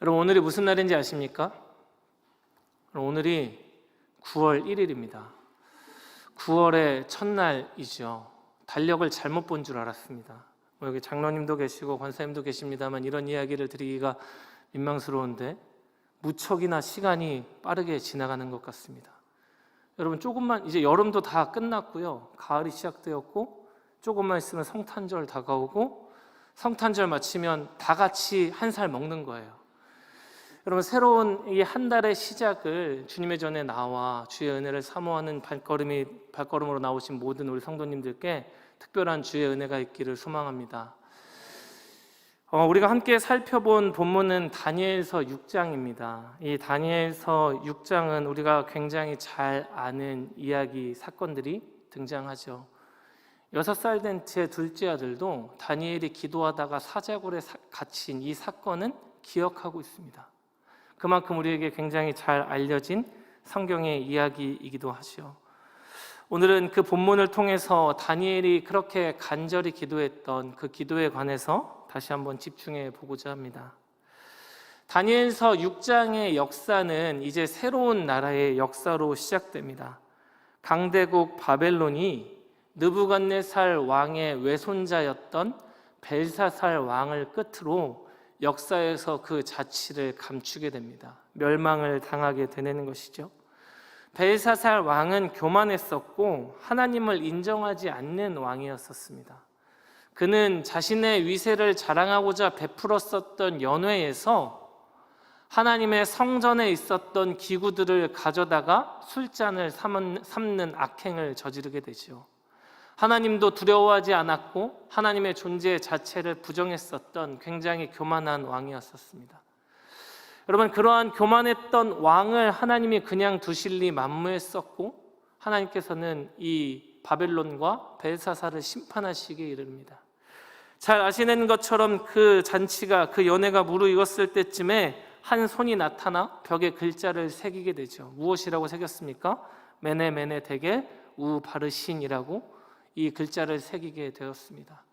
여러분, 오늘이 무슨 날인지 아십니까? 오늘이 9월 1일입니다. 9월의 첫날이죠. 달력을 잘못 본 줄 알았습니다. 여기 장로님도 계시고 권사님도 계십니다만 이런 이야기를 드리기가 민망스러운데 무척이나 시간이 빠르게 지나가는 것 같습니다. 여러분, 조금만, 이제 여름도 다 끝났고요. 가을이 시작되었고 조금만 있으면 성탄절 다가오고 성탄절 마치면 다 같이 한 살 먹는 거예요. 여러분, 새로운 이 한 달의 시작을 주님의 전에 나와 주의 은혜를 사모하는 발걸음으로 나오신 모든 우리 성도님들께 특별한 주의 은혜가 있기를 소망합니다. 우리가 함께 살펴본 본문은 다니엘서 6장입니다. 이 다니엘서 6장은 우리가 굉장히 잘 아는 이야기 사건들이 등장하죠. 6살 된 제 둘째 아들도 다니엘이 기도하다가 사자굴에 갇힌 이 사건은 기억하고 있습니다. 그만큼 우리에게 굉장히 잘 알려진 성경의 이야기이기도 하죠. 오늘은 그 본문을 통해서 다니엘이 그렇게 간절히 기도했던 그 기도에 관해서 다시 한번 집중해 보고자 합니다. 다니엘서 6장의 역사는 이제 새로운 나라의 역사로 시작됩니다. 강대국 바벨론이 느부갓네살 왕의 외손자였던 벨사살 왕을 끝으로 역사에서 그 자치를 감추게 됩니다. 멸망을 당하게 되는 것이죠. 벨사살 왕은 교만했었고 하나님을 인정하지 않는 왕이었었습니다. 그는 자신의 위세를 자랑하고자 베풀었었던 연회에서 하나님의 성전에 있었던 기구들을 가져다가 술잔을 삼는 악행을 저지르게 되죠. 하나님도 두려워하지 않았고 하나님의 존재 자체를 부정했었던 굉장히 교만한 왕이었었습니다. 여러분, 그러한 교만했던 왕을 하나님이 그냥 두실 리 만무했었고 하나님께서는 이 바벨론과 벨사살을 심판하시기에 이릅니다. 잘 아시는 것처럼 그 잔치가, 그 연회가 무르익었을 때쯤에 한 손이 나타나 벽에 글자를 새기게 되죠. 무엇이라고 새겼습니까? 메네 메네 데겔 우바르신이라고 이 글자를 새기게 되었습니다.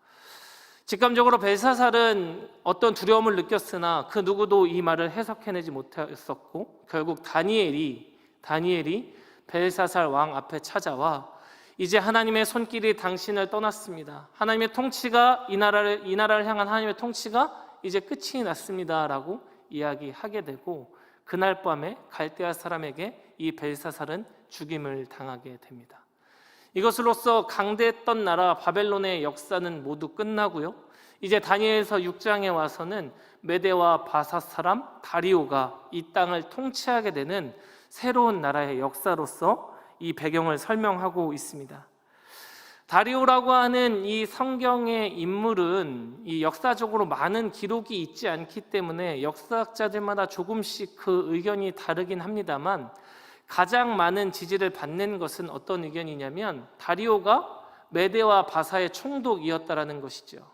직감적으로 벨사살은 어떤 두려움을 느꼈으나 그 누구도 이 말을 해석해내지 못했었고 결국 다니엘이 벨사살 왕 앞에 찾아와 이제 하나님의 손길이 당신을 떠났습니다. 하나님의 통치가 이 나라를 향한 하나님의 통치가 이제 끝이 났습니다 라고 이야기하게 되고 그날 밤에 갈대아 사람에게 이 벨사살은 죽임을 당하게 됩니다. 이것으로써 강대했던 나라 바벨론의 역사는 모두 끝나고요. 이제 다니엘서 6장에 와서는 메대와 바사 사람 다리오가 이 땅을 통치하게 되는 새로운 나라의 역사로서 이 배경을 설명하고 있습니다. 다리오라고 하는 이 성경의 인물은 이 역사적으로 많은 기록이 있지 않기 때문에 역사학자들마다 조금씩 그 의견이 다르긴 합니다만 가장 많은 지지를 받는 것은 어떤 의견이냐면 다리오가 메대와 바사의 총독이었다라는 것이죠.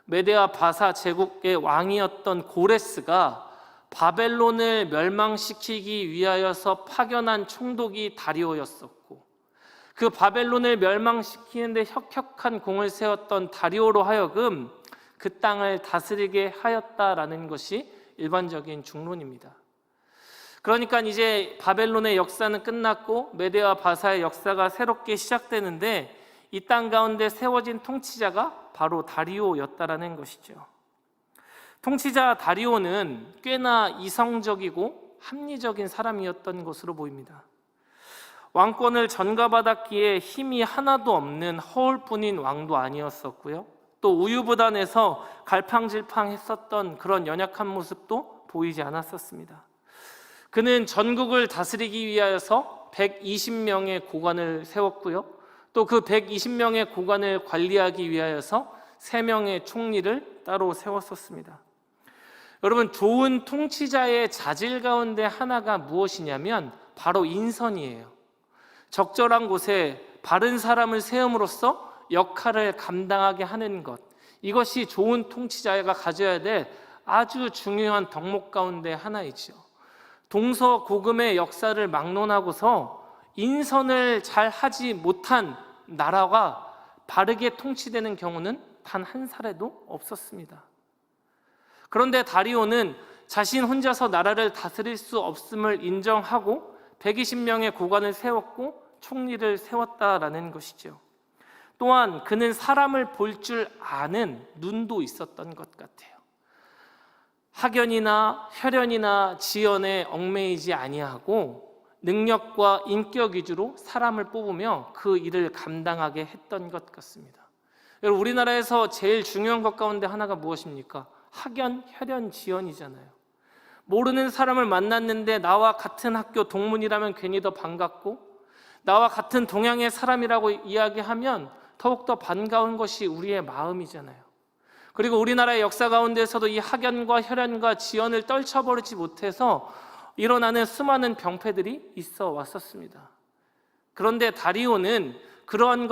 메대와 바사 제국의 왕이었던 고레스가 바벨론을 멸망시키기 위하여서 파견한 총독이 다리오였었고 그 바벨론을 멸망시키는데 혁혁한 공을 세웠던 다리오로 하여금 그 땅을 다스리게 하였다라는 것이 일반적인 중론입니다. 그러니까 이제 바벨론의 역사는 끝났고 메대와 바사의 역사가 새롭게 시작되는데 이 땅 가운데 세워진 통치자가 바로 다리오였다라는 것이죠. 통치자 다리오는 꽤나 이성적이고 합리적인 사람이었던 것으로 보입니다. 왕권을 전가받았기에 힘이 하나도 없는 허울뿐인 왕도 아니었었고요. 또 우유부단해서 갈팡질팡했었던 그런 연약한 모습도 보이지 않았었습니다. 그는 전국을 다스리기 위하여서 120명의 고관을 세웠고요. 또 그 120명의 고관을 관리하기 위하여서 3명의 총리를 따로 세웠었습니다. 여러분, 좋은 통치자의 자질 가운데 하나가 무엇이냐면 바로 인선이에요. 적절한 곳에 바른 사람을 세움으로써 역할을 감당하게 하는 것, 이것이 좋은 통치자가 가져야 될 아주 중요한 덕목 가운데 하나이죠. 동서고금의 역사를 막론하고서 인선을 잘 하지 못한 나라가 바르게 통치되는 경우는 단 한 사례도 없었습니다. 그런데 다리오는 자신 혼자서 나라를 다스릴 수 없음을 인정하고 120명의 고관을 세웠고 총리를 세웠다라는 것이죠. 또한 그는 사람을 볼 줄 아는 눈도 있었던 것 같아요. 학연이나 혈연이나 지연에 얽매이지 아니하고 능력과 인격 위주로 사람을 뽑으며 그 일을 감당하게 했던 것 같습니다. 여러분, 우리나라에서 제일 중요한 것 가운데 하나가 무엇입니까? 학연, 혈연, 지연이잖아요. 모르는 사람을 만났는데 나와 같은 학교 동문이라면 괜히 더 반갑고, 나와 같은 동양의 사람이라고 이야기하면 더욱더 반가운 것이 우리의 마음이잖아요. 그리고 우리나라의 역사 가운데서도 이 학연과 혈연과 지연을 떨쳐버리지 못해서 일어나는 수많은 병폐들이 있어 왔었습니다. 그런데 다리오는 그러한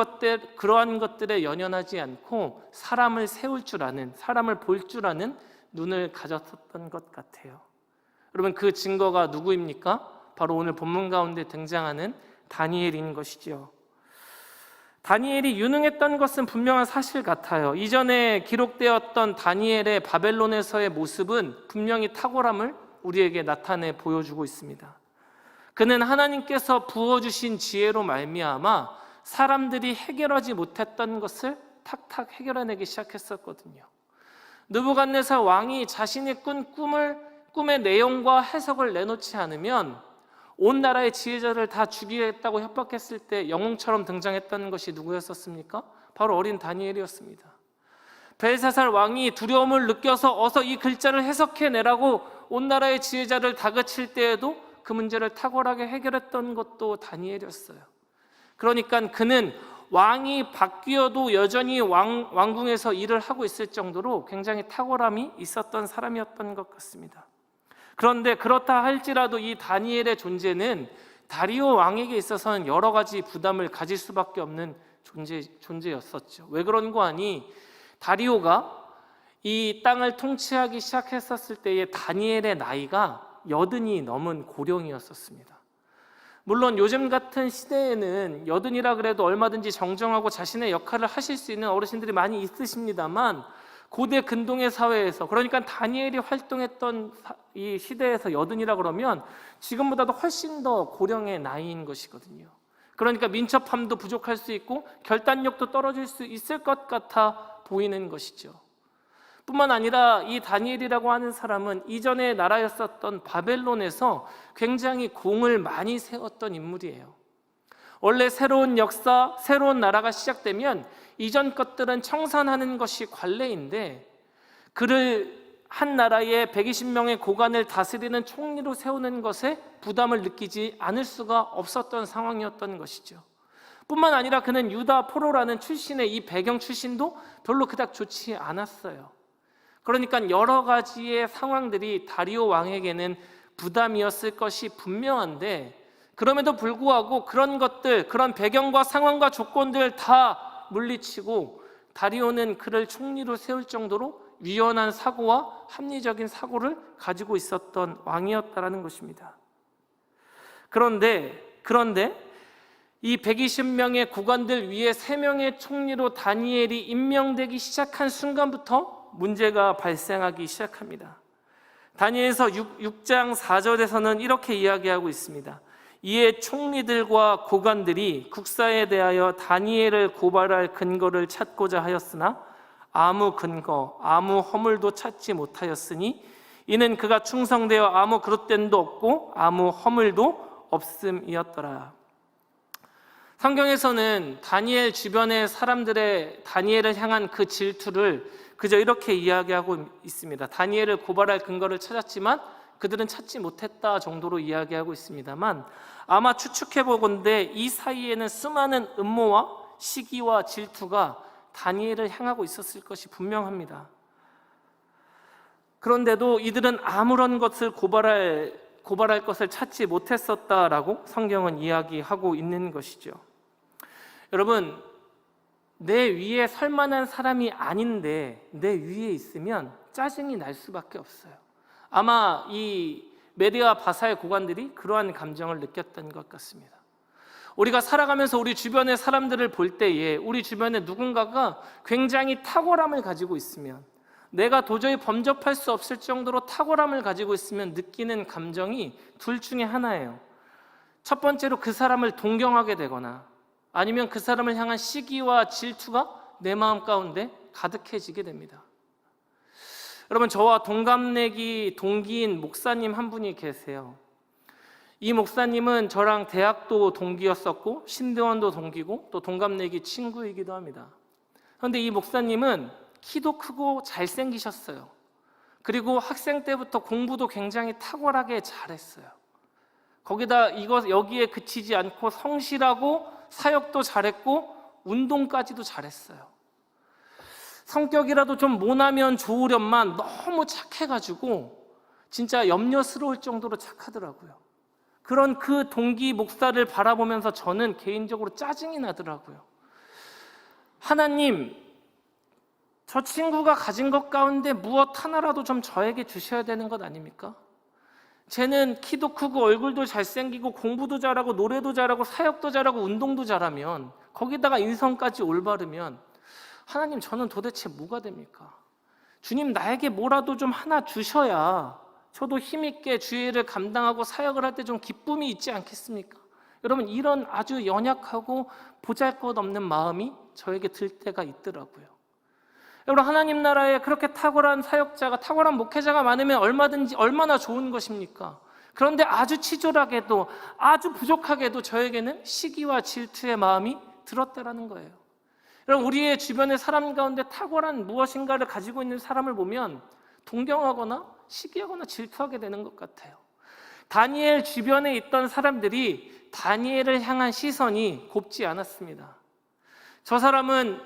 것들에 연연하지 않고 사람을 세울 줄 아는, 사람을 볼 줄 아는 눈을 가졌었던 것 같아요. 여러분, 그 증거가 누구입니까? 바로 오늘 본문 가운데 등장하는 다니엘인 것이죠. 다니엘이 유능했던 것은 분명한 사실 같아요. 이전에 기록되었던 다니엘의 바벨론에서의 모습은 분명히 탁월함을 우리에게 나타내 보여주고 있습니다. 그는 하나님께서 부어주신 지혜로 말미암아 사람들이 해결하지 못했던 것을 탁탁 해결해내기 시작했었거든요. 느부갓네살 왕이 자신이 꾼 꿈의 내용과 해석을 내놓지 않으면 온 나라의 지혜자를 다 죽이겠다고 협박했을 때 영웅처럼 등장했던 것이 누구였었습니까? 바로 어린 다니엘이었습니다. 벨사살 왕이 두려움을 느껴서 어서 이 글자를 해석해내라고 온 나라의 지혜자를 다그칠 때에도 그 문제를 탁월하게 해결했던 것도 다니엘이었어요. 그러니까 그는 왕이 바뀌어도 여전히 왕궁에서 일을 하고 있을 정도로 굉장히 탁월함이 있었던 사람이었던 것 같습니다. 그런데 그렇다 할지라도 이 다니엘의 존재는 다리오 왕에게 있어서는 여러 가지 부담을 가질 수밖에 없는 존재였었죠. 왜 그런 거 아니? 다리오가 이 땅을 통치하기 시작했었을 때의 다니엘의 나이가 80이 넘은 고령이었었습니다. 물론 요즘 같은 시대에는 80이라 그래도 얼마든지 정정하고 자신의 역할을 하실 수 있는 어르신들이 많이 있으십니다만, 고대 근동의 사회에서, 그러니까 다니엘이 활동했던 이 시대에서 80이라 그러면 지금보다도 훨씬 더 고령의 나이인 것이거든요. 그러니까 민첩함도 부족할 수 있고 결단력도 떨어질 수 있을 것 같아 보이는 것이죠. 뿐만 아니라 이 다니엘이라고 하는 사람은 이전의 나라였었던 바벨론에서 굉장히 공을 많이 세웠던 인물이에요. 원래 새로운 역사, 새로운 나라가 시작되면 이전 것들은 청산하는 것이 관례인데, 그를 한 나라의 120명의 고관을 다스리는 총리로 세우는 것에 부담을 느끼지 않을 수가 없었던 상황이었던 것이죠. 뿐만 아니라 그는 유다 포로라는 출신의 이 배경 출신도 별로 그닥 좋지 않았어요. 그러니까 여러 가지의 상황들이 다리오 왕에게는 부담이었을 것이 분명한데, 그럼에도 불구하고 그런 것들, 그런 배경과 상황과 조건들 다 물리치고 다리오는 그를 총리로 세울 정도로 유연한 사고와 합리적인 사고를 가지고 있었던 왕이었다라는 것입니다. 그런데 이 120명의 국왕들 위에 3명의 총리로 다니엘이 임명되기 시작한 순간부터 문제가 발생하기 시작합니다. 다니엘서 6장 4절에서는 이렇게 이야기하고 있습니다. 이에 총리들과 고관들이 국사에 대하여 다니엘을 고발할 근거를 찾고자 하였으나 아무 근거, 아무 허물도 찾지 못하였으니 이는 그가 충성되어 아무 그릇됨도 없고 아무 허물도 없음이었더라. 성경에서는 다니엘 주변의 사람들의 다니엘을 향한 그 질투를 그저 이렇게 이야기하고 있습니다. 다니엘을 고발할 근거를 찾았지만 그들은 찾지 못했다 정도로 이야기하고 있습니다만, 아마 추측해보건대 이 사이에는 수많은 음모와 시기와 질투가 다니엘을 향하고 있었을 것이 분명합니다. 그런데도 이들은 아무런 것을 고발할 것을 찾지 못했었다라고 성경은 이야기하고 있는 것이죠. 여러분, 내 위에 설 만한 사람이 아닌데 내 위에 있으면 짜증이 날 수밖에 없어요. 아마 이 메디아 바사의 고관들이 그러한 감정을 느꼈던 것 같습니다. 우리가 살아가면서 우리 주변의 사람들을 볼 때에 우리 주변에 누군가가 굉장히 탁월함을 가지고 있으면, 내가 도저히 범접할 수 없을 정도로 탁월함을 가지고 있으면 느끼는 감정이 둘 중에 하나예요. 첫 번째로 그 사람을 동경하게 되거나 아니면 그 사람을 향한 시기와 질투가 내 마음 가운데 가득해지게 됩니다. 여러분, 저와 동갑내기 동기인 목사님 한 분이 계세요. 이 목사님은 저랑 대학도 동기였었고 신대원도 동기고 또 동갑내기 친구이기도 합니다. 그런데 이 목사님은 키도 크고 잘생기셨어요. 그리고 학생 때부터 공부도 굉장히 탁월하게 잘했어요. 거기다 여기에 그치지 않고 성실하고 사역도 잘했고 운동까지도 잘했어요. 성격이라도 좀 모나면 좋으련만 너무 착해가지고 진짜 염려스러울 정도로 착하더라고요. 그런 그 동기 목사를 바라보면서 저는 개인적으로 짜증이 나더라고요. 하나님, 저 친구가 가진 것 가운데 무엇 하나라도 좀 저에게 주셔야 되는 것 아닙니까? 쟤는 키도 크고 얼굴도 잘생기고 공부도 잘하고 노래도 잘하고 사역도 잘하고 운동도 잘하면 거기다가 인성까지 올바르면 하나님, 저는 도대체 뭐가 됩니까? 주님, 나에게 뭐라도 좀 하나 주셔야 저도 힘있게 주의를 감당하고 사역을 할 때 좀 기쁨이 있지 않겠습니까? 여러분, 이런 아주 연약하고 보잘것없는 마음이 저에게 들 때가 있더라고요. 여러분, 하나님 나라에 그렇게 탁월한 사역자가, 탁월한 목회자가 많으면 얼마나 좋은 것입니까? 그런데 아주 치졸하게도, 아주 부족하게도 저에게는 시기와 질투의 마음이 들었다라는 거예요. 여러분, 우리의 주변의 사람 가운데 탁월한 무엇인가를 가지고 있는 사람을 보면 동경하거나 시기하거나 질투하게 되는 것 같아요. 다니엘 주변에 있던 사람들이 다니엘을 향한 시선이 곱지 않았습니다. 저 사람은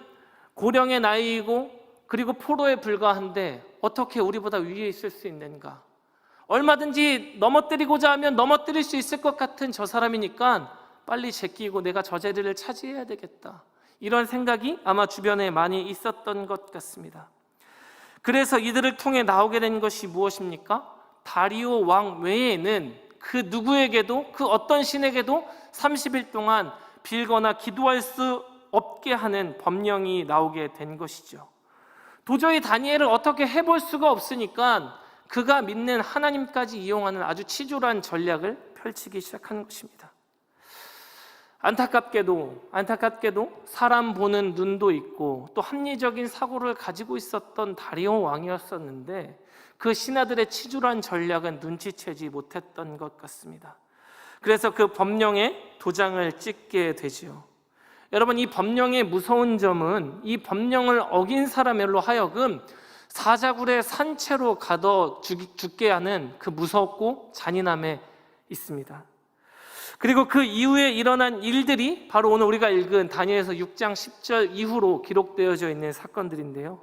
고령의 나이이고 그리고 포로에 불과한데 어떻게 우리보다 위에 있을 수 있는가? 얼마든지 넘어뜨리고자 하면 넘어뜨릴 수 있을 것 같은 저 사람이니까 빨리 제끼고 내가 저 자리를 차지해야 되겠다. 이런 생각이 아마 주변에 많이 있었던 것 같습니다. 그래서 이들을 통해 나오게 된 것이 무엇입니까? 다리오 왕 외에는 그 누구에게도, 그 어떤 신에게도 30일 동안 빌거나 기도할 수 없게 하는 법령이 나오게 된 것이죠. 도저히 다니엘을 어떻게 해볼 수가 없으니까 그가 믿는 하나님까지 이용하는 아주 치졸한 전략을 펼치기 시작하는 것입니다. 안타깝게도 사람 보는 눈도 있고 또 합리적인 사고를 가지고 있었던 다리오 왕이었었는데 그 신하들의 치졸한 전략은 눈치채지 못했던 것 같습니다. 그래서 그 법령에 도장을 찍게 되지요. 여러분, 이 법령의 무서운 점은 이 법령을 어긴 사람으로 하여금 사자굴의 산채로 가둬 죽게 하는 그 무섭고 잔인함에 있습니다. 그리고 그 이후에 일어난 일들이 바로 오늘 우리가 읽은 다니엘서 6장 10절 이후로 기록되어져 있는 사건들인데요.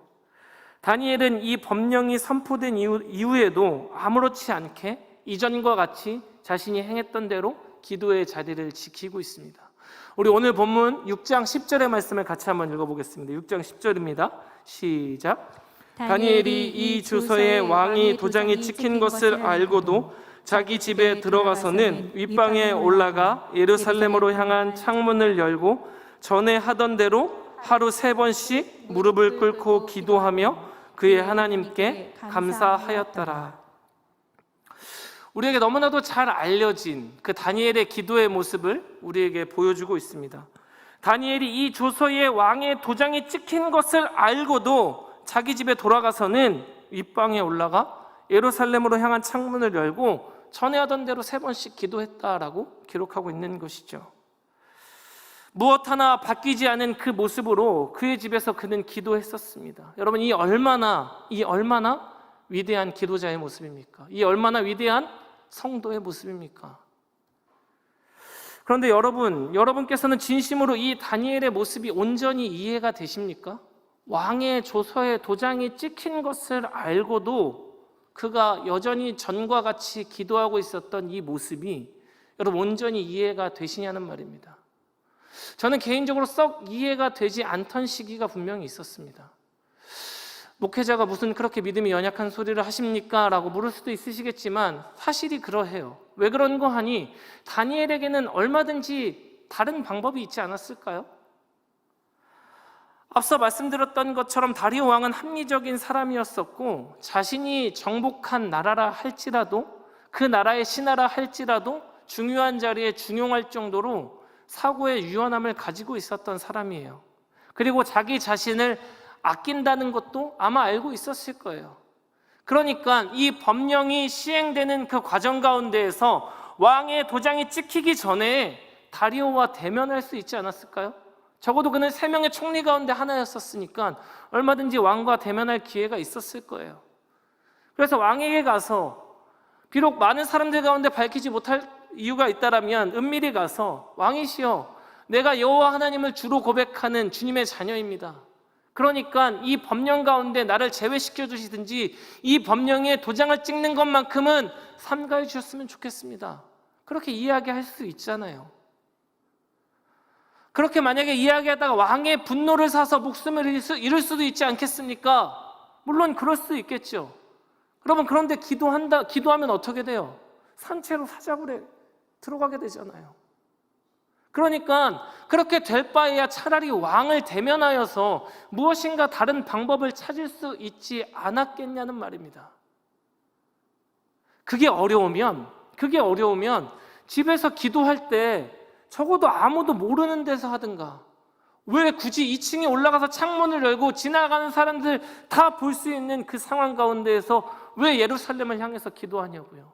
다니엘은 이 법령이 선포된 이후에도 아무렇지 않게 이전과 같이 자신이 행했던 대로 기도의 자리를 지키고 있습니다. 우리 오늘 본문 6장 10절의 말씀을 같이 한번 읽어보겠습니다. 6장 10절입니다. 시작. 다니엘이 이 주서에 왕이 도장이 찍힌 것을 알고도 자기 집에 들어가서는 윗방에 올라가 예루살렘으로 향한 창문을 열고 전에 하던 대로 하루 3번씩 무릎을 꿇고 기도하며 그의 하나님께 감사하였더라. 우리에게 너무나도 잘 알려진 그 다니엘의 기도의 모습을 우리에게 보여주고 있습니다. 다니엘이 이 조서에 왕의 도장이 찍힌 것을 알고도 자기 집에 돌아가서는 윗방에 올라가 예루살렘으로 향한 창문을 열고 전에 하던 대로 3번씩 기도했다라고 기록하고 있는 것이죠. 무엇 하나 바뀌지 않은 그 모습으로 그의 집에서 그는 기도했었습니다. 여러분, 이 얼마나 위대한 기도자의 모습입니까? 이 얼마나 위대한 성도의 모습입니까? 그런데 여러분께서는 진심으로 이 다니엘의 모습이 온전히 이해가 되십니까? 왕의 조서에 도장이 찍힌 것을 알고도 그가 여전히 전과 같이 기도하고 있었던 이 모습이 여러분 온전히 이해가 되시냐는 말입니다. 저는 개인적으로 썩 이해가 되지 않던 시기가 분명히 있었습니다. 목회자가 무슨 그렇게 믿음이 연약한 소리를 하십니까? 라고 물을 수도 있으시겠지만 사실이 그러해요. 왜 그런 거 하니 다니엘에게는 얼마든지 다른 방법이 있지 않았을까요? 앞서 말씀드렸던 것처럼 다리오 왕은 합리적인 사람이었었고, 자신이 정복한 나라라 할지라도, 그 나라의 신하라 할지라도 중요한 자리에 중용할 정도로 사고의 유연함을 가지고 있었던 사람이에요. 그리고 자기 자신을 아낀다는 것도 아마 알고 있었을 거예요. 그러니까 이 법령이 시행되는 그 과정 가운데에서 왕의 도장이 찍히기 전에 다리오와 대면할 수 있지 않았을까요? 적어도 그는 3명의 총리 가운데 하나였었으니까 얼마든지 왕과 대면할 기회가 있었을 거예요. 그래서 왕에게 가서, 비록 많은 사람들 가운데 밝히지 못할 이유가 있다라면 은밀히 가서, 왕이시여, 내가 여호와 하나님을 주로 고백하는 주님의 자녀입니다. 그러니까 이 법령 가운데 나를 제외시켜 주시든지 이 법령에 도장을 찍는 것만큼은 삼가해 주셨으면 좋겠습니다. 그렇게 이야기할 수 있잖아요. 그렇게 만약에 이야기하다가 왕의 분노를 사서 목숨을 잃을 수도 있지 않겠습니까? 물론 그럴 수 있겠죠. 여러분, 그런데 기도하면 어떻게 돼요? 산채로 사자굴에 들어가게 되잖아요. 그러니까 그렇게 될 바에야 차라리 왕을 대면하여서 무엇인가 다른 방법을 찾을 수 있지 않았겠냐는 말입니다. 그게 어려우면 집에서 기도할 때 적어도 아무도 모르는 데서 하든가, 왜 굳이 2층에 올라가서 창문을 열고 지나가는 사람들 다 볼 수 있는 그 상황 가운데에서 왜 예루살렘을 향해서 기도하냐고요.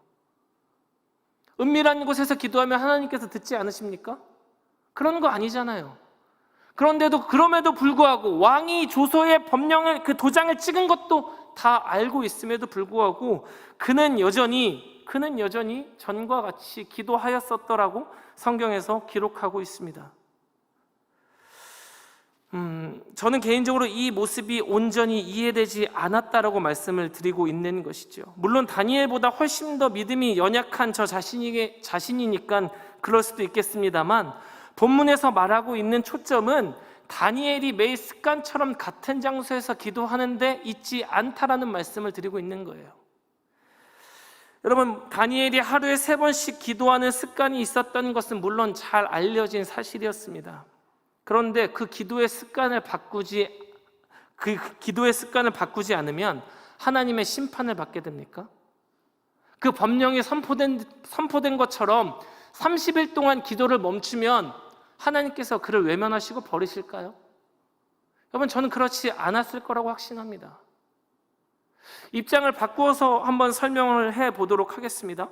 은밀한 곳에서 기도하면 하나님께서 듣지 않으십니까? 그런 거 아니잖아요. 그럼에도 불구하고 왕이 조서의 법령을, 그 도장을 찍은 것도 다 알고 있음에도 불구하고 그는 여전히 전과 같이 기도하였었더라고 성경에서 기록하고 있습니다. 저는 개인적으로 이 모습이 온전히 이해되지 않았다라고 말씀을 드리고 있는 것이죠. 물론 다니엘보다 훨씬 더 믿음이 연약한 저 자신이니까 그럴 수도 있겠습니다만, 본문에서 말하고 있는 초점은 다니엘이 매일 습관처럼 같은 장소에서 기도하는데 있지 않다라는 말씀을 드리고 있는 거예요. 여러분, 다니엘이 하루에 3번씩 기도하는 습관이 있었던 것은 물론 잘 알려진 사실이었습니다. 그런데 그 기도의 습관을 바꾸지 않으면 하나님의 심판을 받게 됩니까? 그 법령이 선포된 것처럼 30일 동안 기도를 멈추면 하나님께서 그를 외면하시고 버리실까요? 여러분, 저는 그렇지 않았을 거라고 확신합니다. 입장을 바꾸어서 한번 설명을 해보도록 하겠습니다.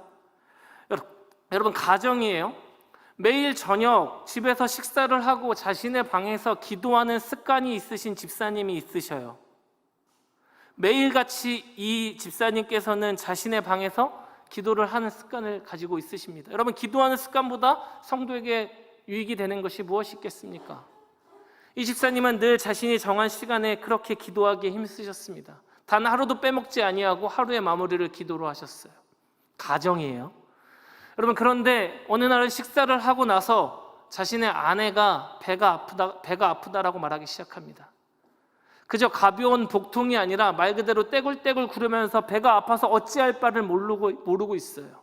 여러분, 가정이에요. 매일 저녁 집에서 식사를 하고 자신의 방에서 기도하는 습관이 있으신 집사님이 있으셔요. 매일같이 이 집사님께서는 자신의 방에서 기도를 하는 습관을 가지고 있으십니다. 여러분, 기도하는 습관보다 성도에게 유익이 되는 것이 무엇이 있겠습니까? 이 집사님은 늘 자신이 정한 시간에 그렇게 기도하기에 힘쓰셨습니다. 단 하루도 빼먹지 아니하고 하루의 마무리를 기도로 하셨어요. 가정이에요. 여러분, 그런데 어느 날 식사를 하고 나서 자신의 아내가 배가 아프다라고 말하기 시작합니다. 그저 가벼운 복통이 아니라 말 그대로 떼굴떼굴 구르면서 배가 아파서 어찌할 바를 모르고 있어요.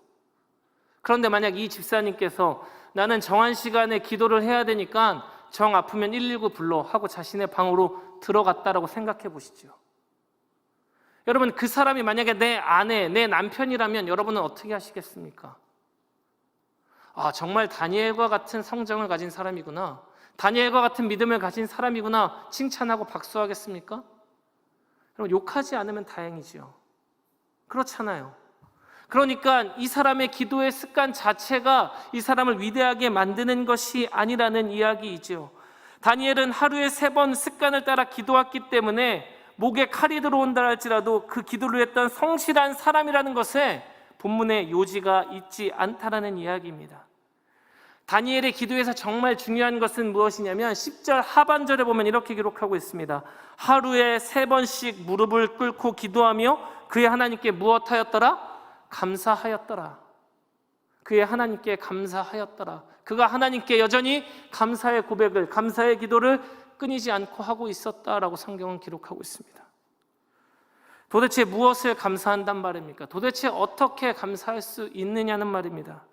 그런데 만약 이 집사님께서 나는 정한 시간에 기도를 해야 되니까 정 아프면 119 불러 하고 자신의 방으로 들어갔다라고 생각해 보시죠. 여러분, 그 사람이 만약에 내 아내, 내 남편이라면 여러분은 어떻게 하시겠습니까? 정말 다니엘과 같은 성정을 가진 사람이구나, 다니엘과 같은 믿음을 가진 사람이구나 칭찬하고 박수하겠습니까? 여러분, 욕하지 않으면 다행이지요. 그렇잖아요. 그러니까 이 사람의 기도의 습관 자체가 이 사람을 위대하게 만드는 것이 아니라는 이야기이죠. 다니엘은 하루에 3번 습관을 따라 기도했기 때문에 목에 칼이 들어온다 할지라도 그 기도를 했던 성실한 사람이라는 것에 본문에 요지가 있지 않다라는 이야기입니다. 다니엘의 기도에서 정말 중요한 것은 무엇이냐면 10절 하반절에 보면 이렇게 기록하고 있습니다. 하루에 3번씩 무릎을 꿇고 기도하며 그의 하나님께 무엇하였더라? 감사하였더라. 그의 하나님께 감사하였더라. 그가 하나님께 여전히 감사의 고백을, 감사의 기도를 끊이지 않고 하고 있었다라고 성경은 기록하고 있습니다. 도대체 무엇을 감사한단 말입니까? 도대체 어떻게 감사할 수 있느냐는 말입니다.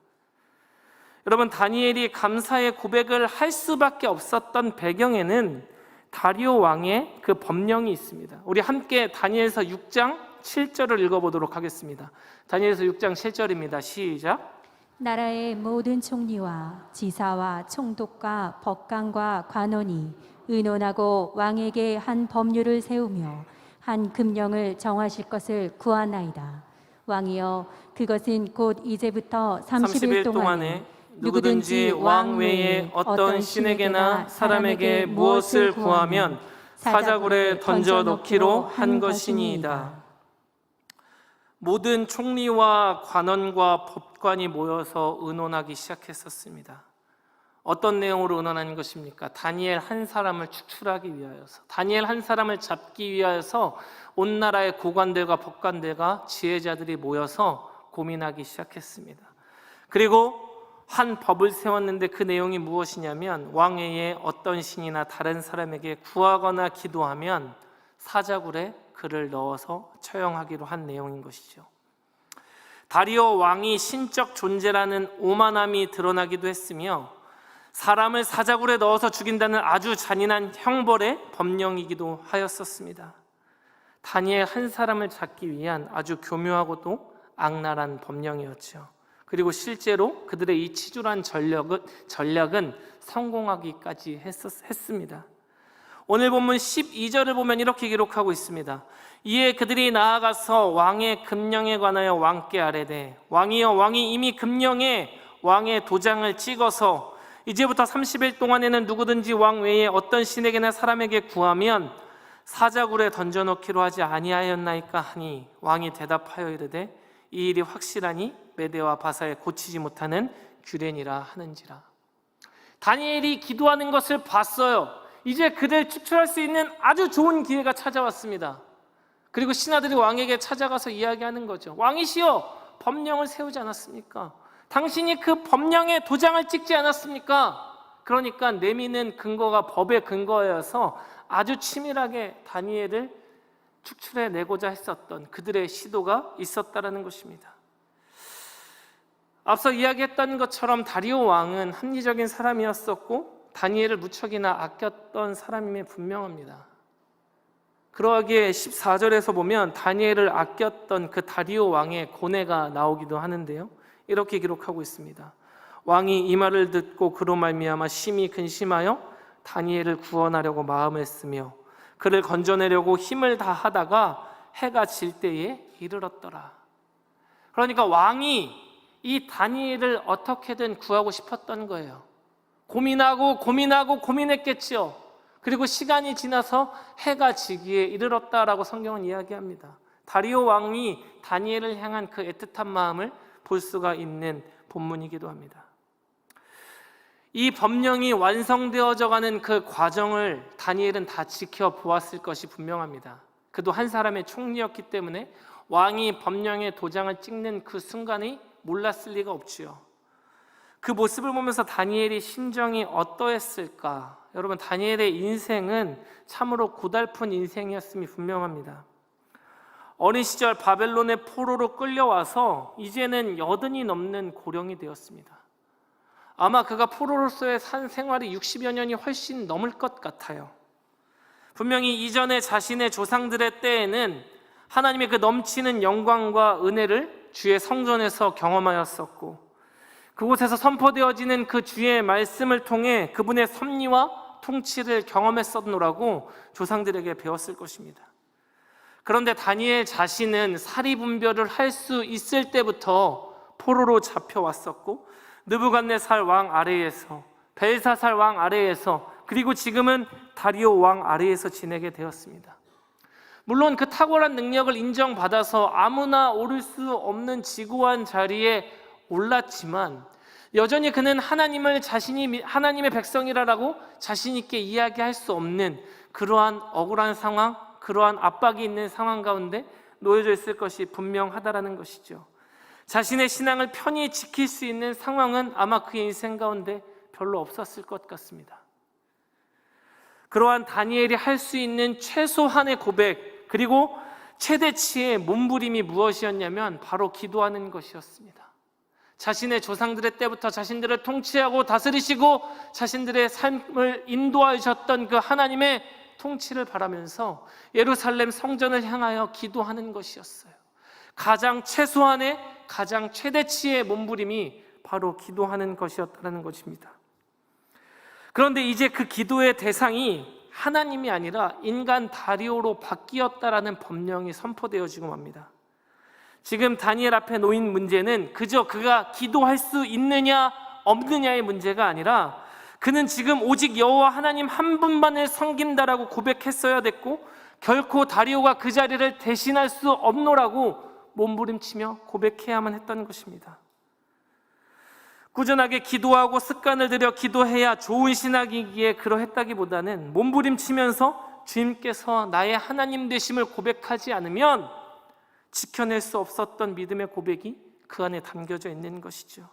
여러분, 다니엘이 감사의 고백을 할 수밖에 없었던 배경에는 다리오 왕의 그 법령이 있습니다. 우리 함께 다니엘서 6장 7절을 읽어보도록 하겠습니다. 다니엘서 6장 7절입니다. 시작. 나라의 모든 총리와 지사와 총독과 법관과 관원이 의논하고 왕에게 한 법률을 세우며 한 금령을 정하실 것을 구하나이다. 왕이여, 그것은 곧 이제부터 30일 동안에 누구든지 왕 외에 어떤 신에게나 사람에게 무엇을 구하면 사자굴에 던져 놓기로 한 것이니이다. 모든 총리와 관원과 법관이 모여서 의논하기 시작했었습니다. 어떤 내용으로 의논하는 것입니까? 다니엘 한 사람을 축출하기 위하여서, 다니엘 한 사람을 잡기 위하여서 온 나라의 고관들과 법관들과 지혜자들이 모여서 고민하기 시작했습니다. 그리고 한 법을 세웠는데 그 내용이 무엇이냐면 왕 외에 어떤 신이나 다른 사람에게 구하거나 기도하면 사자굴에 그를 넣어서 처형하기로 한 내용인 것이죠. 다리오 왕이 신적 존재라는 오만함이 드러나기도 했으며 사람을 사자굴에 넣어서 죽인다는 아주 잔인한 형벌의 법령이기도 하였었습니다. 다니엘 한 사람을 잡기 위한 아주 교묘하고도 악랄한 법령이었죠. 그리고 실제로 그들의 이 치졸한 전략은 성공하기까지 했습니다. 오늘 본문 12절을 보면 이렇게 기록하고 있습니다. 이에 그들이 나아가서 왕의 금령에 관하여 왕께 아뢰되, 왕이여, 왕이 이미 금령에 왕의 도장을 찍어서 이제부터 30일 동안에는 누구든지 왕 외에 어떤 신에게나 사람에게 구하면 사자굴에 던져놓기로 하지 아니하였나이까 하니, 왕이 대답하여 이르되 이 일이 확실하니 메대와 바사에 고치지 못하는 규례니라 하는지라. 다니엘이 기도하는 것을 봤어요. 이제 그를 축출할 수 있는 아주 좋은 기회가 찾아왔습니다. 그리고 신하들이 왕에게 찾아가서 이야기하는 거죠. 왕이시여, 법령을 세우지 않았습니까? 당신이 그 법령에 도장을 찍지 않았습니까? 그러니까 내미는 근거가 법의 근거여서 아주 치밀하게 다니엘을 축출해내고자 했었던 그들의 시도가 있었다라는 것입니다. 앞서 이야기했던 것처럼 다리오 왕은 합리적인 사람이었었고 다니엘을 무척이나 아꼈던 사람임에 분명합니다. 그러하기에 14절에서 보면 다니엘을 아꼈던 그 다리오 왕의 고뇌가 나오기도 하는데요, 이렇게 기록하고 있습니다. 왕이 이 말을 듣고 그로 말미암아 심히 근심하여 다니엘을 구원하려고 마음을 쓰며 그를 건져내려고 힘을 다하다가 해가 질 때에 이르렀더라. 그러니까 왕이 이 다니엘을 어떻게든 구하고 싶었던 거예요. 고민했겠죠. 그리고 시간이 지나서 해가 지기에 이르렀다라고 성경은 이야기합니다. 다리오 왕이 다니엘을 향한 그 애틋한 마음을 볼 수가 있는 본문이기도 합니다. 이 법령이 완성되어져 가는 그 과정을 다니엘은 다 지켜보았을 것이 분명합니다. 그도 한 사람의 총리였기 때문에 왕이 법령에 도장을 찍는 그 순간이 몰랐을 리가 없지요. 그 모습을 보면서 다니엘이 심정이 어떠했을까? 여러분, 다니엘의 인생은 참으로 고달픈 인생이었음이 분명합니다. 어린 시절 바벨론의 포로로 끌려와서 이제는 80이 넘는 고령이 되었습니다. 아마 그가 포로로서의 산 생활이 60여 년이 훨씬 넘을 것 같아요. 분명히 이전에 자신의 조상들의 때에는 하나님의 그 넘치는 영광과 은혜를 주의 성전에서 경험하였었고, 그곳에서 선포되어지는 그 주의 말씀을 통해 그분의 섭리와 통치를 경험했었노라고 조상들에게 배웠을 것입니다. 그런데 다니엘 자신은 사리분별을 할 수 있을 때부터 포로로 잡혀왔었고, 느부갓네살 왕 아래에서, 벨사살 왕 아래에서, 그리고 지금은 다리오 왕 아래에서 지내게 되었습니다. 물론 그 탁월한 능력을 인정받아서 아무나 오를 수 없는 지고한 자리에 올랐지만 여전히 그는 하나님을 자신이 하나님의 백성이라고 자신 있게 이야기할 수 없는 그러한 억울한 상황, 그러한 압박이 있는 상황 가운데 놓여져 있을 것이 분명하다라는 것이죠. 자신의 신앙을 편히 지킬 수 있는 상황은 아마 그의 인생 가운데 별로 없었을 것 같습니다. 그러한 다니엘이 할 수 있는 최소한의 고백, 그리고 최대치의 몸부림이 무엇이었냐면 바로 기도하는 것이었습니다. 자신의 조상들의 때부터 자신들을 통치하고 다스리시고 자신들의 삶을 인도하셨던 그 하나님의 통치를 바라면서 예루살렘 성전을 향하여 기도하는 것이었어요. 가장 최소한의 가장 최대치의 몸부림이 바로 기도하는 것이었다는 것입니다. 그런데 이제 그 기도의 대상이 하나님이 아니라 인간 다리오로 바뀌었다라는 법령이 선포되어지고 맙니다. 지금 다니엘 앞에 놓인 문제는 그저 그가 기도할 수 있느냐 없느냐의 문제가 아니라 그는 지금 오직 여호와 하나님 한 분만을 섬긴다라고 고백했어야 됐고, 결코 다리오가 그 자리를 대신할 수 없노라고 몸부림치며 고백해야만 했던 것입니다. 꾸준하게 기도하고 습관을 들여 기도해야 좋은 신학이기에 그러했다기보다는 몸부림치면서 주님께서 나의 하나님 되심을 고백하지 않으면 지켜낼 수 없었던 믿음의 고백이 그 안에 담겨져 있는 것이죠.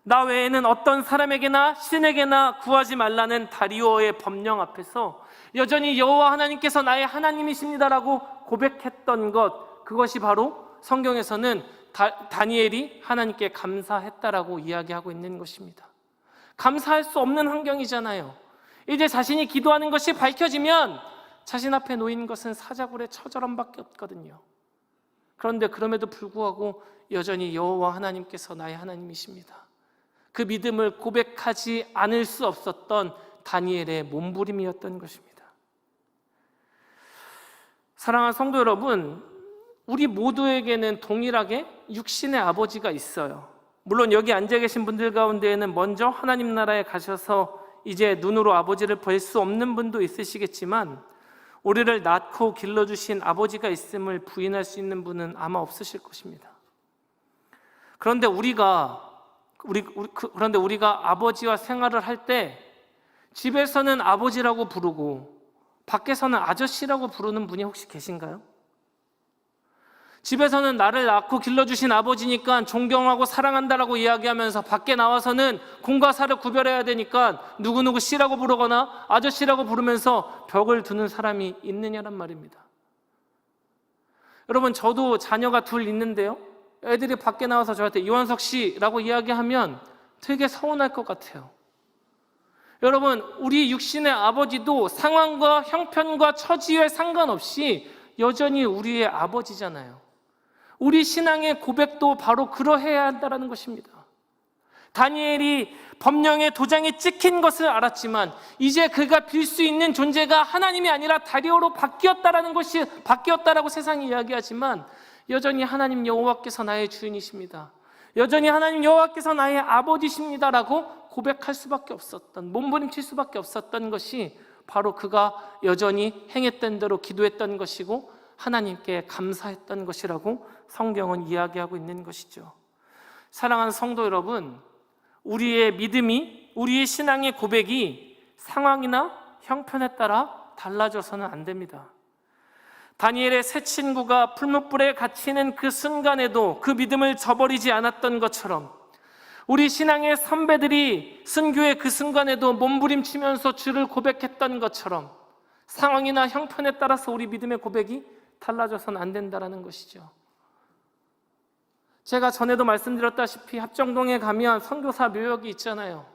나 외에는 어떤 사람에게나 신에게나 구하지 말라는 다리오의 법령 앞에서 여전히 여호와 하나님께서 나의 하나님이십니다라고 고백했던 것, 그것이 바로 성경에서는 다니엘이 하나님께 감사했다라고 이야기하고 있는 것입니다. 감사할 수 없는 환경이잖아요. 이제 자신이 기도하는 것이 밝혀지면 자신 앞에 놓인 것은 사자굴의 처저럼밖에 없거든요. 그런데 그럼에도 불구하고 여전히 여호와 하나님께서 나의 하나님이십니다, 그 믿음을 고백하지 않을 수 없었던 다니엘의 몸부림이었던 것입니다. 사랑하는 성도 여러분, 우리 모두에게는 동일하게 육신의 아버지가 있어요. 물론 여기 앉아 계신 분들 가운데에는 먼저 하나님 나라에 가셔서 이제 눈으로 아버지를 볼 수 없는 분도 있으시겠지만, 우리를 낳고 길러주신 아버지가 있음을 부인할 수 있는 분은 아마 없으실 것입니다. 그런데 우리가 아버지와 생활을 할 때 집에서는 아버지라고 부르고 밖에서는 아저씨라고 부르는 분이 혹시 계신가요? 집에서는 나를 낳고 길러주신 아버지니까 존경하고 사랑한다라고 이야기하면서 밖에 나와서는 공과 사를 구별해야 되니까 누구누구 씨라고 부르거나 아저씨라고 부르면서 벽을 두는 사람이 있느냐란 말입니다. 여러분, 저도 자녀가 둘 있는데요, 애들이 밖에 나와서 저한테 이완석 씨라고 이야기하면 되게 서운할 것 같아요. 여러분, 우리 육신의 아버지도 상황과 형편과 처지에 상관없이 여전히 우리의 아버지잖아요. 우리 신앙의 고백도 바로 그러해야 한다는 것입니다. 다니엘이 법령의 도장이 찍힌 것을 알았지만 이제 그가 빌 수 있는 존재가 하나님이 아니라 다리오로 바뀌었다라고 세상이 이야기하지만 여전히 하나님 여호와께서 나의 주인이십니다, 여전히 하나님 여호와께서 나의 아버지십니다라고 고백할 수밖에 없었던, 몸부림칠 수밖에 없었던 것이 바로 그가 여전히 행했던 대로 기도했던 것이고 하나님께 감사했던 것이라고 성경은 이야기하고 있는 것이죠. 사랑하는 성도 여러분, 우리의 믿음이, 우리의 신앙의 고백이 상황이나 형편에 따라 달라져서는 안 됩니다. 다니엘의 세 친구가 풀무불에 갇히는 그 순간에도 그 믿음을 저버리지 않았던 것처럼, 우리 신앙의 선배들이 순교의 그 순간에도 몸부림치면서 주를 고백했던 것처럼 상황이나 형편에 따라서 우리 믿음의 고백이 달라져서는 안 된다는 것이죠. 제가 전에도 말씀드렸다시피 합정동에 가면 선교사 묘역이 있잖아요.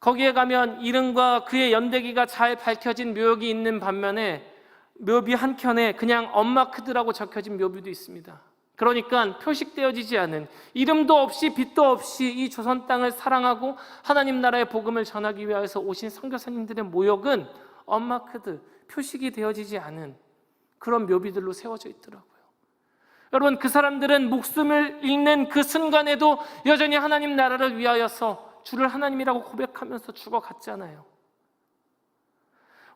거기에 가면 이름과 그의 연대기가 잘 밝혀진 묘역이 있는 반면에 묘비 한켠에 그냥 엄마크드라고 적혀진 묘비도 있습니다. 그러니까 표식되어지지 않은, 이름도 없이 빛도 없이 이 조선 땅을 사랑하고 하나님 나라의 복음을 전하기 위해서 오신 선교사님들의 모욕은 엄마크드, 표식이 되어지지 않은 그런 묘비들로 세워져 있더라고요. 여러분, 그 사람들은 목숨을 잃는 그 순간에도 여전히 하나님 나라를 위하여서 주를 하나님이라고 고백하면서 죽어갔잖아요.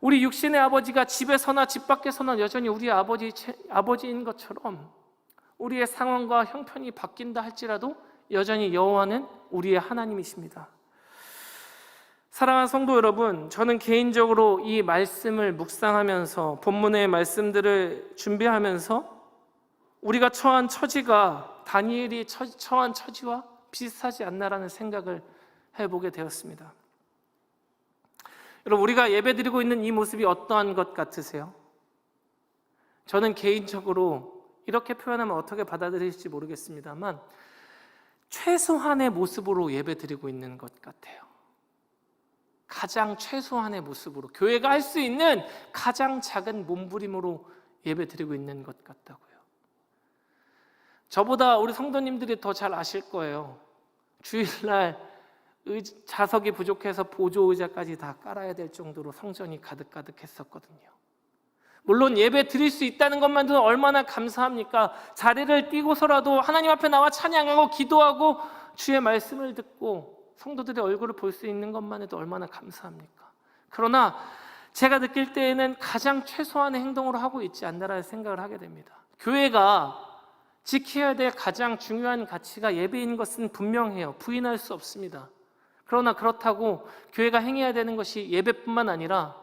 우리 육신의 아버지가 집에서나 집 밖에서나 여전히 우리 아버지인 것처럼 우리의 상황과 형편이 바뀐다 할지라도 여전히 여호와는 우리의 하나님이십니다. 사랑하는 성도 여러분, 저는 개인적으로 이 말씀을 묵상하면서 본문의 말씀들을 준비하면서 우리가 처한 처지가 다니엘이 처한 처지와 비슷하지 않나라는 생각을 해보게 되었습니다. 여러분, 우리가 예배드리고 있는 이 모습이 어떠한 것 같으세요? 저는 개인적으로 이렇게 표현하면 어떻게 받아들일지 모르겠습니다만 최소한의 모습으로 예배드리고 있는 것 같아요. 가장 최소한의 모습으로, 교회가 할 수 있는 가장 작은 몸부림으로 예배 드리고 있는 것 같다고요. 저보다 우리 성도님들이 더 잘 아실 거예요. 주일날 좌석이 부족해서 보조 의자까지 다 깔아야 될 정도로 성전이 가득가득했었거든요. 물론 예배 드릴 수 있다는 것만도 얼마나 감사합니까? 자리를 띄고서라도 하나님 앞에 나와 찬양하고 기도하고 주의 말씀을 듣고 성도들의 얼굴을 볼 수 있는 것만 해도 얼마나 감사합니까? 그러나 제가 느낄 때에는 가장 최소한의 행동으로 하고 있지 않나라는 생각을 하게 됩니다. 교회가 지켜야 될 가장 중요한 가치가 예배인 것은 분명해요. 부인할 수 없습니다. 그러나 그렇다고 교회가 행해야 되는 것이 예배뿐만 아니라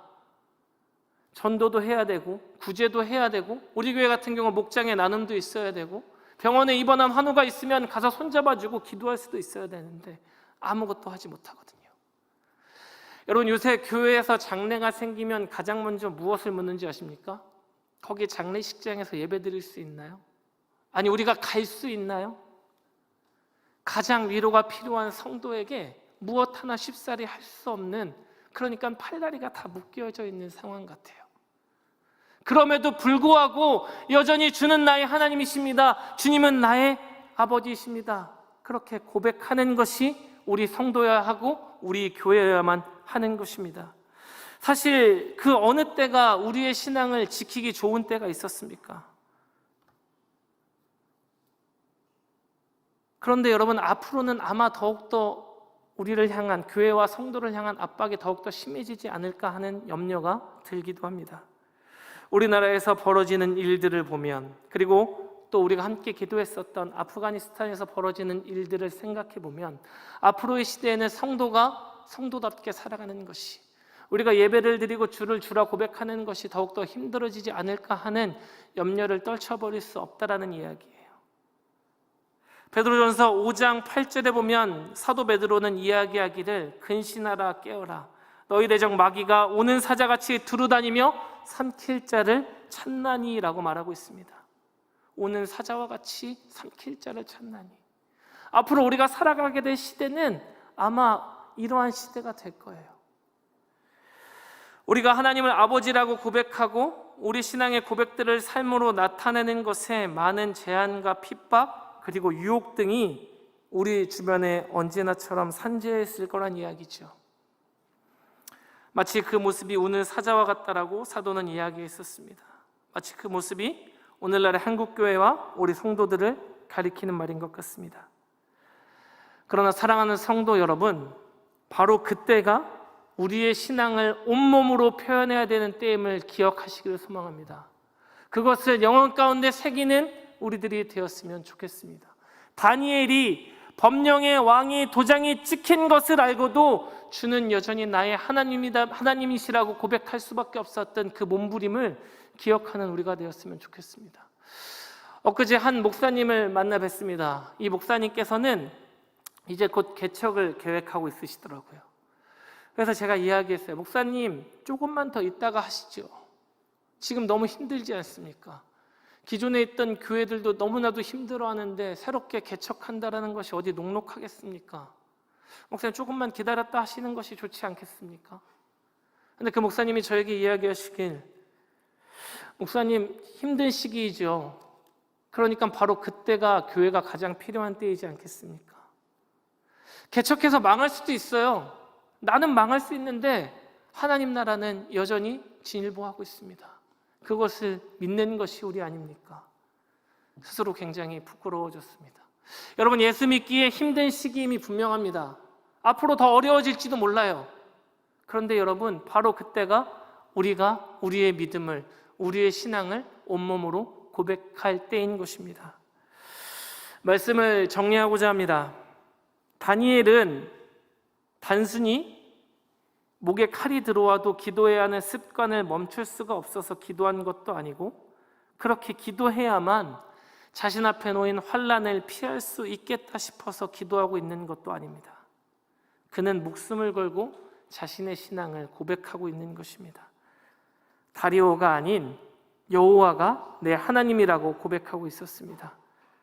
전도도 해야 되고 구제도 해야 되고, 우리 교회 같은 경우 목장의 나눔도 있어야 되고, 병원에 입원한 환우가 있으면 가서 손잡아주고 기도할 수도 있어야 되는데 아무것도 하지 못하거든요. 여러분, 요새 교회에서 장례가 생기면 가장 먼저 무엇을 묻는지 아십니까? 거기 장례식장에서 예배 드릴 수 있나요? 아니, 우리가 갈 수 있나요? 가장 위로가 필요한 성도에게 무엇 하나 쉽사리 할 수 없는, 그러니까 팔다리가 다 묶여져 있는 상황 같아요. 그럼에도 불구하고 여전히 주는 나의 하나님이십니다, 주님은 나의 아버지이십니다, 그렇게 고백하는 것이 우리 성도여야 하고 우리 교회여야만 하는 것입니다. 사실 그 어느 때가 우리의 신앙을 지키기 좋은 때가 있었습니까? 그런데 여러분, 앞으로는 아마 더욱더 우리를 향한, 교회와 성도를 향한 압박이 더욱더 심해지지 않을까 하는 염려가 들기도 합니다. 우리나라에서 벌어지는 일들을 보면, 그리고 또 우리가 함께 기도했었던 아프가니스탄에서 벌어지는 일들을 생각해 보면, 앞으로의 시대에는 성도가 성도답게 살아가는 것이, 우리가 예배를 드리고 주를 주라 고백하는 것이 더욱더 힘들어지지 않을까 하는 염려를 떨쳐버릴 수 없다라는 이야기예요. 베드로전서 5장 8절에 보면 사도 베드로는 이야기하기를, 근신하라 깨어라, 너희 대적 마귀가 오는 사자같이 두루다니며 삼킬 자를 찾나니 라고 말하고 있습니다. 오는 사자와 같이 삼킬 자를 찾나니. 앞으로 우리가 살아가게 될 시대는 아마 이러한 시대가 될 거예요. 우리가 하나님을 아버지라고 고백하고 우리 신앙의 고백들을 삶으로 나타내는 것에 많은 제한과 핍박, 그리고 유혹 등이 우리 주변에 언제나처럼 산재했을 거란 이야기죠. 마치 그 모습이 오늘 사자와 같다라고 사도는 이야기했었습니다. 마치 그 모습이 오늘날의 한국교회와 우리 성도들을 가리키는 말인 것 같습니다. 그러나 사랑하는 성도 여러분, 바로 그때가 우리의 신앙을 온몸으로 표현해야 되는 때임을 기억하시기를 소망합니다. 그것을 영혼 가운데 새기는 우리들이 되었으면 좋겠습니다. 다니엘이 법령의 왕이 도장이 찍힌 것을 알고도 주는 여전히 나의 하나님이시라고 고백할 수밖에 없었던 그 몸부림을 기억하는 우리가 되었으면 좋겠습니다. 엊그제 한 목사님을 만나 뵀습니다. 이 목사님께서는 이제 곧 개척을 계획하고 있으시더라고요. 그래서 제가 이야기했어요. 목사님, 조금만 더 있다가 하시죠. 지금 너무 힘들지 않습니까? 기존에 있던 교회들도 너무나도 힘들어하는데 새롭게 개척한다라는 것이 어디 녹록하겠습니까? 목사님, 조금만 기다렸다 하시는 것이 좋지 않겠습니까? 근데 그 목사님이 저에게 이야기하시길, 목사님, 힘든 시기이죠. 그러니까 바로 그때가 교회가 가장 필요한 때이지 않겠습니까? 개척해서 망할 수도 있어요. 나는 망할 수 있는데 하나님 나라는 여전히 진일보하고 있습니다. 그것을 믿는 것이 우리 아닙니까? 스스로 굉장히 부끄러워졌습니다. 여러분, 예수 믿기에 힘든 시기임이 분명합니다. 앞으로 더 어려워질지도 몰라요. 그런데 여러분, 바로 그때가 우리가 우리의 믿음을, 우리의 신앙을 온몸으로 고백할 때인 것입니다. 말씀을 정리하고자 합니다. 다니엘은 단순히 목에 칼이 들어와도 기도해야 하는 습관을 멈출 수가 없어서 기도한 것도 아니고, 그렇게 기도해야만 자신 앞에 놓인 환난을 피할 수 있겠다 싶어서 기도하고 있는 것도 아닙니다. 그는 목숨을 걸고 자신의 신앙을 고백하고 있는 것입니다. 다리오가 아닌 여호와가 내 하나님이라고 고백하고 있었습니다.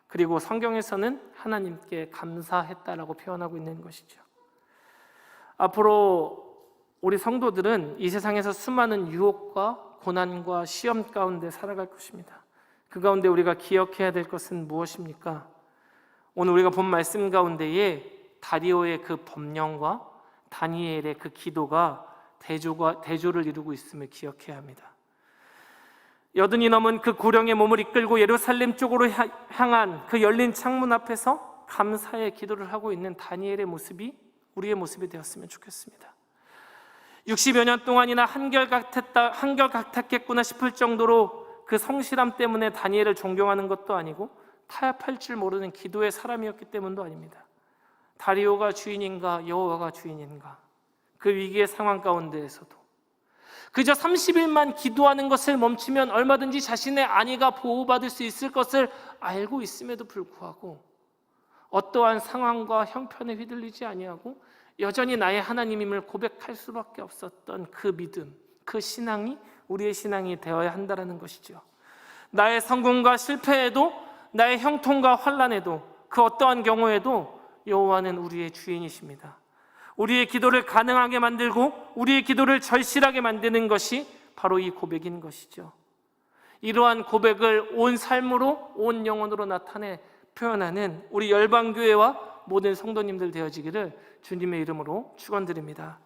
그리고 성경에서는 하나님께 감사했다라고 표현하고 있는 것이죠. 앞으로 우리 성도들은 이 세상에서 수많은 유혹과 고난과 시험 가운데 살아갈 것입니다. 그 가운데 우리가 기억해야 될 것은 무엇입니까? 오늘 우리가 본 말씀 가운데에 다리오의 그 법령과 다니엘의 그 기도가 대조를 이루고 있음을 기억해야 합니다. 여든이 넘은 그 구령의 몸을 이끌고 예루살렘 쪽으로 향한 그 열린 창문 앞에서 감사의 기도를 하고 있는 다니엘의 모습이 우리의 모습이 되었으면 좋겠습니다. 60여 년 동안이나 한결같았겠구나 싶을 정도로 그 성실함 때문에 다니엘을 존경하는 것도 아니고 타협할 줄 모르는 기도의 사람이었기 때문도 아닙니다. 다리오가 주인인가 여호와가 주인인가, 그 위기의 상황 가운데에서도 그저 30일만 기도하는 것을 멈추면 얼마든지 자신의 안위가 보호받을 수 있을 것을 알고 있음에도 불구하고 어떠한 상황과 형편에 휘둘리지 아니하고 여전히 나의 하나님임을 고백할 수밖에 없었던 그 믿음, 그 신앙이 우리의 신앙이 되어야 한다는 것이죠. 나의 성공과 실패에도, 나의 형통과 환난에도, 그 어떠한 경우에도 여호와는 우리의 주인이십니다. 우리의 기도를 가능하게 만들고 우리의 기도를 절실하게 만드는 것이 바로 이 고백인 것이죠. 이러한 고백을 온 삶으로, 온 영혼으로 나타내 표현하는 우리 열방교회와 모든 성도님들 되어지기를 주님의 이름으로 축원드립니다.